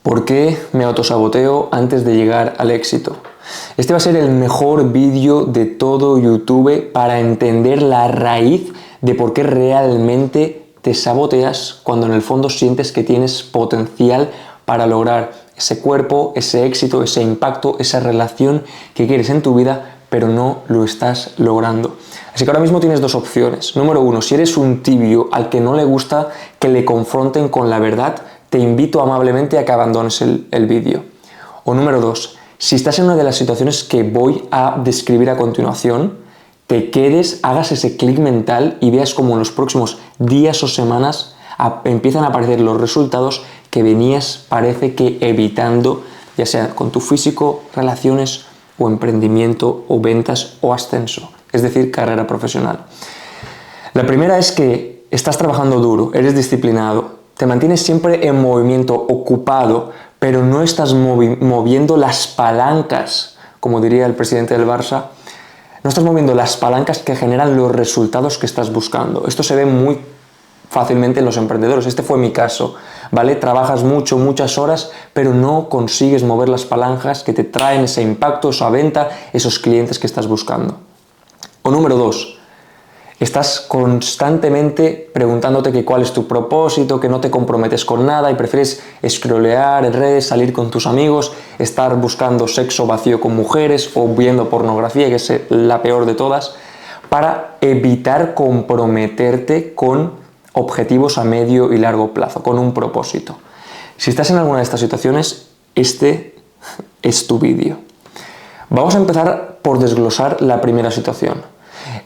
¿Por qué me autosaboteo antes de llegar al éxito? Este va a ser el mejor vídeo de todo YouTube para entender la raíz de por qué realmente te saboteas cuando en el fondo sientes que tienes potencial para lograr ese cuerpo, ese éxito, ese impacto, esa relación que quieres en tu vida, pero no lo estás logrando. Así que ahora mismo tienes dos opciones. Número uno, si eres un tibio al que no le gusta que le confronten con la verdad, te invito amablemente a que abandones el vídeo. O número dos, si estás en una de las situaciones que voy a describir a continuación, te quedes, hagas ese clic mental y veas cómo en los próximos días o semanas empiezan a aparecer los resultados que venías, parece que evitando, ya sea con tu físico, relaciones o emprendimiento o ventas o ascenso, es decir, carrera profesional. La primera es que estás trabajando duro, eres disciplinado, te mantienes siempre en movimiento, ocupado, pero no estás moviendo las palancas, como diría el presidente del Barça, no estás moviendo las palancas que generan los resultados que estás buscando. Esto se ve muy fácilmente en los emprendedores. Este fue mi caso, ¿vale? Trabajas mucho, muchas horas, pero no consigues mover las palancas que te traen ese impacto, esa venta, esos clientes que estás buscando. O número dos, estás constantemente preguntándote que cuál es tu propósito, que no te comprometes con nada y prefieres scrollear en redes, salir con tus amigos, estar buscando sexo vacío con mujeres o viendo pornografía, que es la peor de todas, para evitar comprometerte con objetivos a medio y largo plazo, con un propósito. Si estás en alguna de estas situaciones, este es tu vídeo. Vamos a empezar por desglosar la primera situación.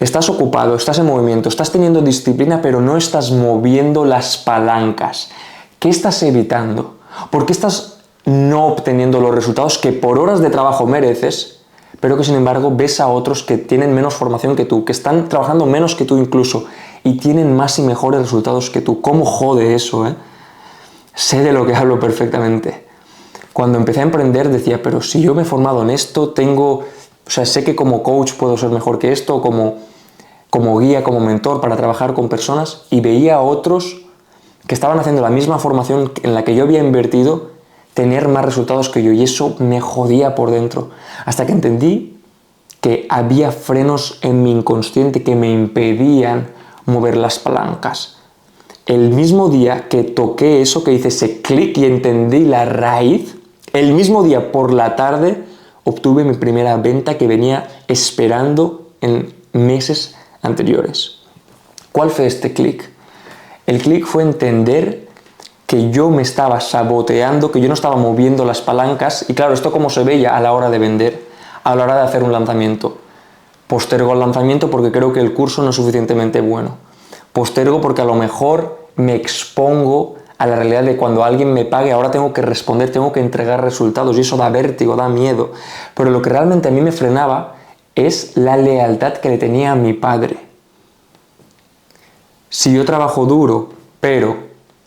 Estás ocupado, estás en movimiento, estás teniendo disciplina, pero no estás moviendo las palancas. ¿Qué estás evitando? ¿Por qué estás no obteniendo los resultados que por horas de trabajo mereces, pero que sin embargo ves a otros que tienen menos formación que tú, que están trabajando menos que tú incluso y tienen más y mejores resultados que tú? ¿Cómo jode eso, eh? Sé de lo que hablo perfectamente. Cuando empecé a emprender decía, pero si yo me he formado en esto, sé que como coach puedo ser mejor que esto, como guía, como mentor para trabajar con personas, y veía a otros que estaban haciendo la misma formación en la que yo había invertido, tener más resultados que yo, y eso me jodía por dentro, hasta que entendí que había frenos en mi inconsciente que me impedían mover las palancas. El mismo día que toqué eso, que hice ese clic y entendí la raíz, el mismo día por la tarde obtuve mi primera venta que venía esperando en meses anteriores. ¿Cuál fue este clic? El clic fue entender que yo me estaba saboteando, que yo no estaba moviendo las palancas, y claro, esto cómo se veía a la hora de vender, a la hora de hacer un lanzamiento. Postergo el lanzamiento porque creo que el curso no es suficientemente bueno. Postergo porque a lo mejor me expongo a la realidad de cuando alguien me pague, ahora tengo que responder, tengo que entregar resultados, y eso da vértigo, da miedo. Pero lo que realmente a mí me frenaba es la lealtad que le tenía a mi padre. Si yo trabajo duro, pero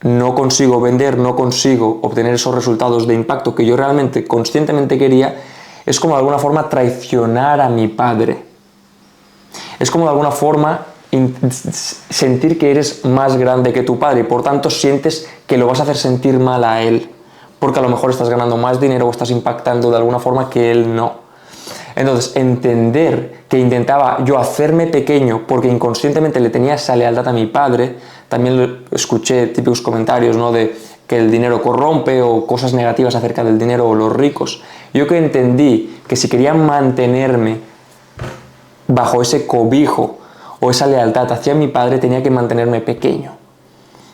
no consigo vender, no consigo obtener esos resultados de impacto que yo realmente, conscientemente quería, es como de alguna forma traicionar a mi padre. Es como de alguna forma sentir que eres más grande que tu padre y por tanto sientes que lo vas a hacer sentir mal a él, porque a lo mejor estás ganando más dinero o estás impactando de alguna forma que él no. Entonces, entender que intentaba yo hacerme pequeño porque inconscientemente le tenía esa lealtad a mi padre, también escuché típicos comentarios, ¿no?, de que el dinero corrompe o cosas negativas acerca del dinero o los ricos. Yo que entendí que si quería mantenerme bajo ese cobijo o esa lealtad hacia mi padre, tenía que mantenerme pequeño,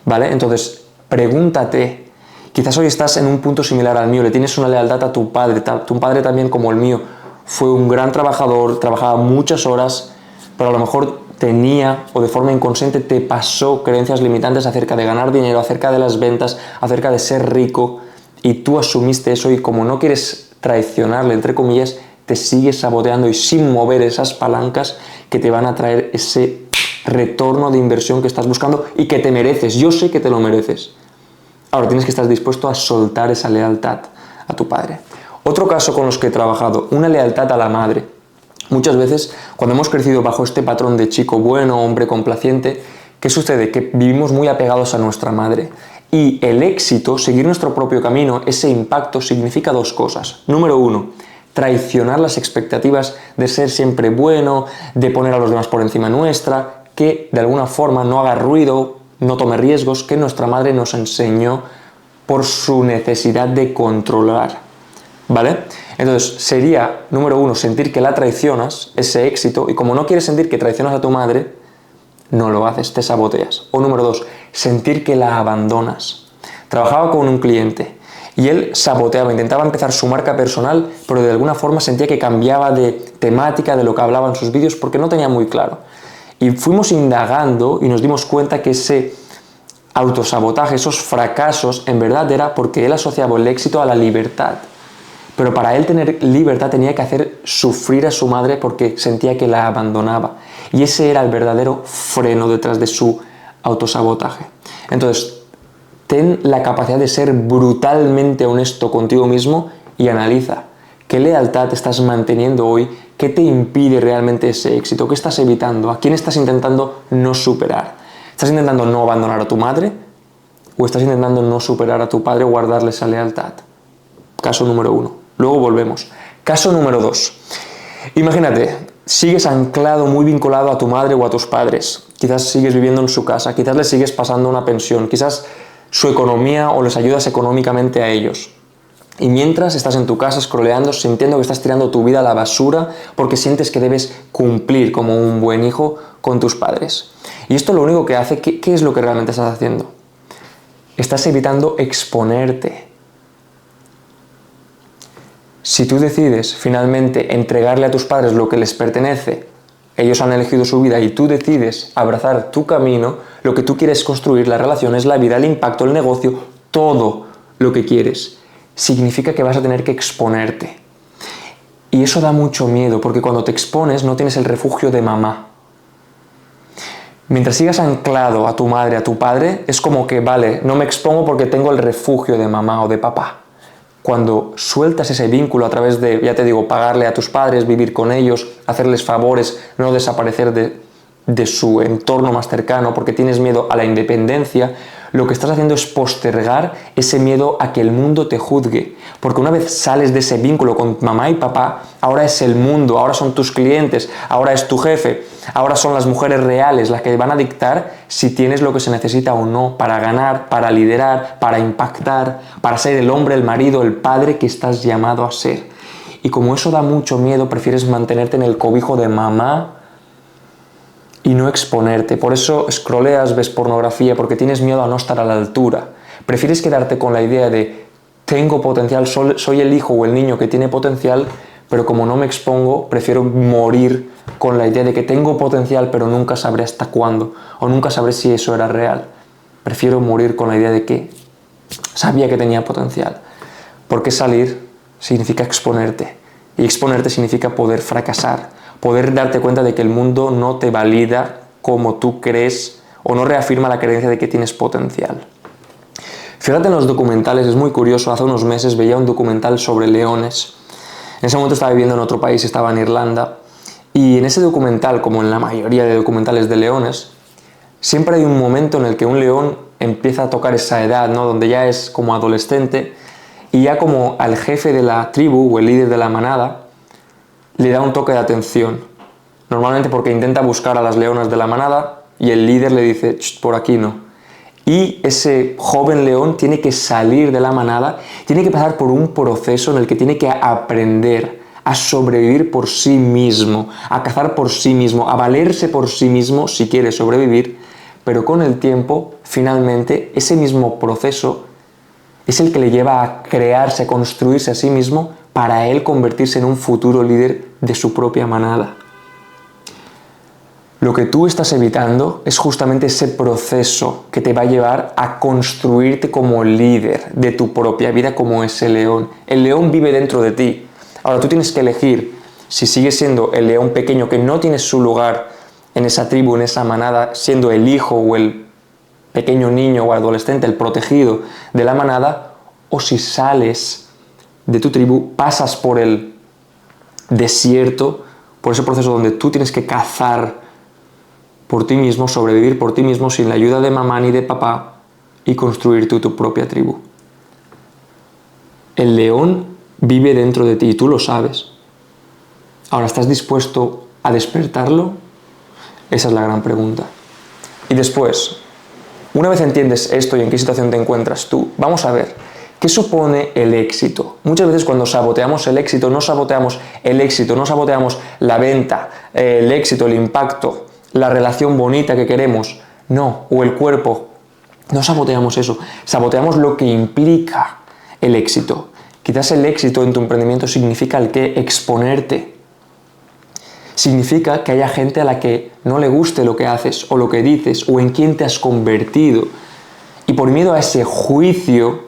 ¿vale? Entonces, pregúntate, quizás hoy estás en un punto similar al mío, le tienes una lealtad a tu padre también como el mío, fue un gran trabajador, trabajaba muchas horas, pero a lo mejor tenía, o de forma inconsciente te pasó creencias limitantes acerca de ganar dinero, acerca de las ventas, acerca de ser rico, y tú asumiste eso y como no quieres traicionarle, entre comillas, te sigues saboteando y sin mover esas palancas que te van a traer ese retorno de inversión que estás buscando y que te mereces. Yo sé que te lo mereces. Ahora tienes que estar dispuesto a soltar esa lealtad a tu padre. Otro caso con los que he trabajado, una lealtad a la madre. Muchas veces, cuando hemos crecido bajo este patrón de chico bueno, hombre complaciente, ¿qué sucede? Que vivimos muy apegados a nuestra madre. Y el éxito, seguir nuestro propio camino, ese impacto significa dos cosas. Número uno, traicionar las expectativas de ser siempre bueno, de poner a los demás por encima nuestra, que de alguna forma no haga ruido, no tome riesgos, que nuestra madre nos enseñó por su necesidad de controlar, ¿vale? Entonces sería, número uno, sentir que la traicionas, ese éxito, y como no quieres sentir que traicionas a tu madre, no lo haces, te saboteas. O número dos, sentir que la abandonas. Trabajaba con un cliente y él saboteaba, intentaba empezar su marca personal, pero de alguna forma sentía que cambiaba de temática de lo que hablaba en sus vídeos porque no tenía muy claro. Y fuimos indagando y nos dimos cuenta que ese autosabotaje, esos fracasos, en verdad era porque él asociaba el éxito a la libertad. Pero para él tener libertad tenía que hacer sufrir a su madre porque sentía que la abandonaba. Y ese era el verdadero freno detrás de su autosabotaje. Entonces, ten la capacidad de ser brutalmente honesto contigo mismo y analiza qué lealtad estás manteniendo hoy, qué te impide realmente ese éxito, qué estás evitando, a quién estás intentando no superar. ¿Estás intentando no abandonar a tu madre o estás intentando no superar a tu padre o guardarle esa lealtad? Caso número uno. Luego volvemos. Caso número dos. Imagínate, sigues anclado, muy vinculado a tu madre o a tus padres. Quizás sigues viviendo en su casa, quizás les sigues pasando una pensión, quizás su economía o les ayudas económicamente a ellos. Y mientras estás en tu casa scrolleando, sintiendo que estás tirando tu vida a la basura porque sientes que debes cumplir como un buen hijo con tus padres. Y esto lo único que hace, ¿qué es lo que realmente estás haciendo? Estás evitando exponerte. Si tú decides finalmente entregarle a tus padres lo que les pertenece, ellos han elegido su vida y tú decides abrazar tu camino, lo que tú quieres construir, las relaciones, la vida, el impacto, el negocio, todo lo que quieres, significa que vas a tener que exponerte. Y eso da mucho miedo, porque cuando te expones no tienes el refugio de mamá. Mientras sigas anclado a tu madre, a tu padre, es como que, vale, no me expongo porque tengo el refugio de mamá o de papá. Cuando sueltas ese vínculo a través de, ya te digo, pagarle a tus padres, vivir con ellos, hacerles favores, no desaparecer de su entorno más cercano porque tienes miedo a la independencia, lo que estás haciendo es postergar ese miedo a que el mundo te juzgue. Porque una vez sales de ese vínculo con mamá y papá, ahora es el mundo, ahora son tus clientes, ahora es tu jefe, ahora son las mujeres reales las que van a dictar si tienes lo que se necesita o no para ganar, para liderar, para impactar, para ser el hombre, el marido, el padre que estás llamado a ser. Y como eso da mucho miedo, prefieres mantenerte en el cobijo de mamá y no exponerte. Por eso scrolleas, ves pornografía, porque tienes miedo a no estar a la altura. Prefieres quedarte con la idea de tengo potencial, soy el hijo o el niño que tiene potencial, pero como no me expongo, prefiero morir con la idea de que tengo potencial, pero nunca sabré hasta cuándo, o nunca sabré si eso era real. Prefiero morir con la idea de que sabía que tenía potencial. Porque salir significa exponerte, y exponerte significa poder fracasar, poder darte cuenta de que el mundo no te valida como tú crees o no reafirma la creencia de que tienes potencial. Fíjate en los documentales, es muy curioso, hace unos meses veía un documental sobre leones. En ese momento estaba viviendo en otro país, estaba en Irlanda, y en ese documental, como en la mayoría de documentales de leones, siempre hay un momento en el que un león empieza a tocar esa edad, ¿no? Donde ya es como adolescente, y ya como al jefe de la tribu o el líder de la manada le da un toque de atención. Normalmente porque intenta buscar a las leonas de la manada y el líder le dice, por aquí no. Y ese joven león tiene que salir de la manada, tiene que pasar por un proceso en el que tiene que aprender a sobrevivir por sí mismo, a cazar por sí mismo, a valerse por sí mismo si quiere sobrevivir, pero con el tiempo, finalmente, ese mismo proceso es el que le lleva a crearse, a construirse a sí mismo para él convertirse en un futuro líder de su propia manada. Lo que tú estás evitando es justamente ese proceso que te va a llevar a construirte como líder de tu propia vida, como ese león. El león vive dentro de ti. Ahora tú tienes que elegir si sigues siendo el león pequeño que no tiene su lugar en esa tribu, en esa manada, siendo el hijo o el pequeño niño o adolescente, el protegido de la manada, o si sales de tu tribu, pasas por el desierto, por ese proceso donde tú tienes que cazar por ti mismo, sobrevivir por ti mismo sin la ayuda de mamá ni de papá, y construir tú tu propia tribu. El león vive dentro de ti y tú lo sabes. Ahora, ¿estás dispuesto a despertarlo? Esa es la gran pregunta. Y después, una vez entiendes esto y en qué situación te encuentras tú, vamos a ver, ¿qué supone el éxito? Muchas veces cuando saboteamos el éxito, no saboteamos el éxito, no saboteamos la venta, el éxito, el impacto, la relación bonita que queremos, no, o el cuerpo. No saboteamos eso, saboteamos lo que implica el éxito. Quizás el éxito en tu emprendimiento significa el que exponerte. Significa que haya gente a la que no le guste lo que haces o lo que dices o en quién te has convertido. Y por miedo a ese juicio,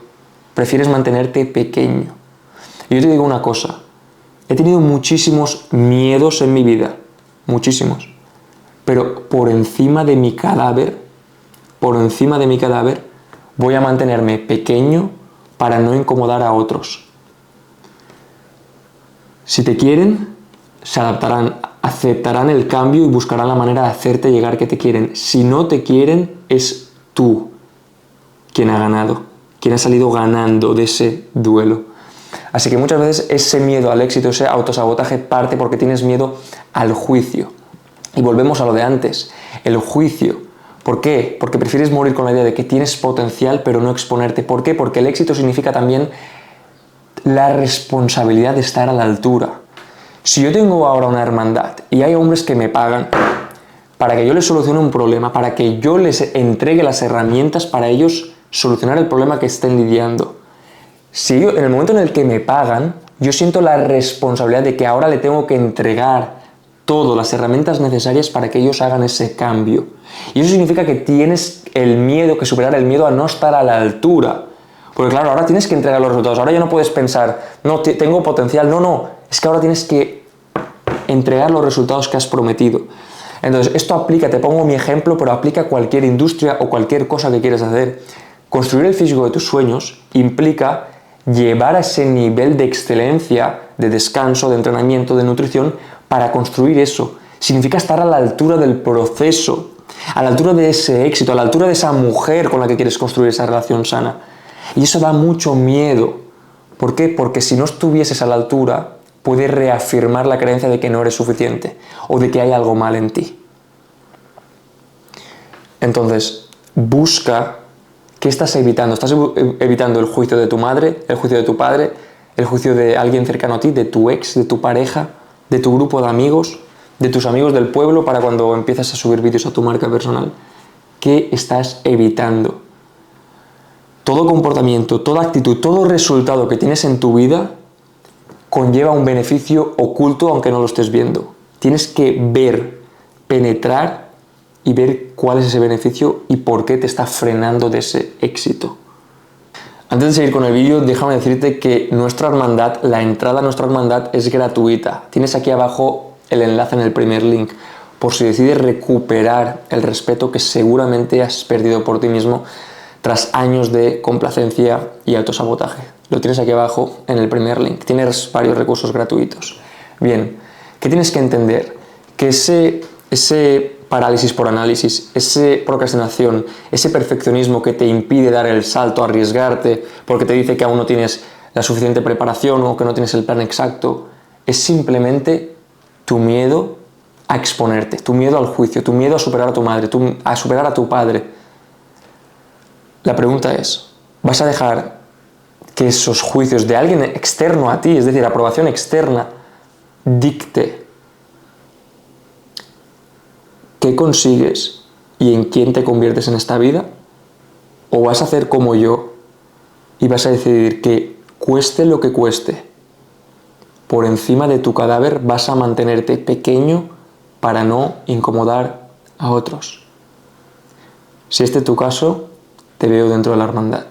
prefieres mantenerte pequeño. Y yo te digo una cosa, he tenido muchísimos miedos en mi vida, muchísimos. Pero por encima de mi cadáver, voy a mantenerme pequeño para no incomodar a otros. Si te quieren, se adaptarán, aceptarán el cambio y buscarán la manera de hacerte llegar que te quieren. Si no te quieren, es tú quien ha ganado, quien ha salido ganando de ese duelo. Así que muchas veces ese miedo al éxito, ese autosabotaje parte porque tienes miedo al juicio. Y volvemos a lo de antes, el juicio. ¿Por qué? Porque prefieres morir con la idea de que tienes potencial pero no exponerte. ¿Por qué? Porque el éxito significa también la responsabilidad de estar a la altura. Si yo tengo ahora una hermandad y hay hombres que me pagan para que yo les solucione un problema, para que yo les entregue las herramientas para ellos solucionar el problema que estén lidiando. Si yo, en el momento en el que me pagan, yo siento la responsabilidad de que ahora le tengo que entregar todas las herramientas necesarias para que ellos hagan ese cambio. Y eso significa que tienes que superar el miedo a no estar a la altura. Porque claro, ahora tienes que entregar los resultados. Ahora ya no puedes pensar, no, tengo potencial. No. Es que ahora tienes que entregar los resultados que has prometido. Entonces, esto aplica, te pongo mi ejemplo, pero aplica a cualquier industria o cualquier cosa que quieras hacer. Construir el físico de tus sueños implica llevar a ese nivel de excelencia, de descanso, de entrenamiento, de nutrición, para construir eso. Significa estar a la altura del proceso, a la altura de ese éxito, a la altura de esa mujer con la que quieres construir esa relación sana. Y eso da mucho miedo. ¿Por qué? Porque si no estuvieses a la altura, puedes reafirmar la creencia de que no eres suficiente o de que hay algo mal en ti. Entonces, busca qué estás evitando. ¿Estás evitando el juicio de tu madre, el juicio de tu padre, el juicio de alguien cercano a ti, de tu ex, de tu pareja, de tu grupo de amigos, de tus amigos del pueblo para cuando empiezas a subir vídeos a tu marca personal? ¿Qué estás evitando? Todo comportamiento, toda actitud, todo resultado que tienes en tu vida conlleva un beneficio oculto aunque no lo estés viendo. Tienes que ver, penetrar y ver cuál es ese beneficio y por qué te está frenando de ese éxito. Antes de seguir con el vídeo, déjame decirte que nuestra hermandad, la entrada a nuestra hermandad es gratuita. Tienes aquí abajo el enlace en el primer link por si decides recuperar el respeto que seguramente has perdido por ti mismo tras años de complacencia y autosabotaje. Lo tienes aquí abajo en el primer link. Tienes varios recursos gratuitos. Bien, ¿qué tienes que entender? Que ese parálisis por análisis, esa procrastinación, ese perfeccionismo que te impide dar el salto, arriesgarte, porque te dice que aún no tienes la suficiente preparación o que no tienes el plan exacto, es simplemente tu miedo a exponerte, tu miedo al juicio, tu miedo a superar a tu madre, a superar a tu padre. La pregunta es, ¿vas a dejar que esos juicios de alguien externo a ti, es decir, aprobación externa, dicte qué consigues y en quién te conviertes en esta vida? ¿O vas a hacer como yo y vas a decidir que cueste lo que cueste, por encima de tu cadáver vas a mantenerte pequeño para no incomodar a otros? Si este es tu caso, te veo dentro de la hermandad.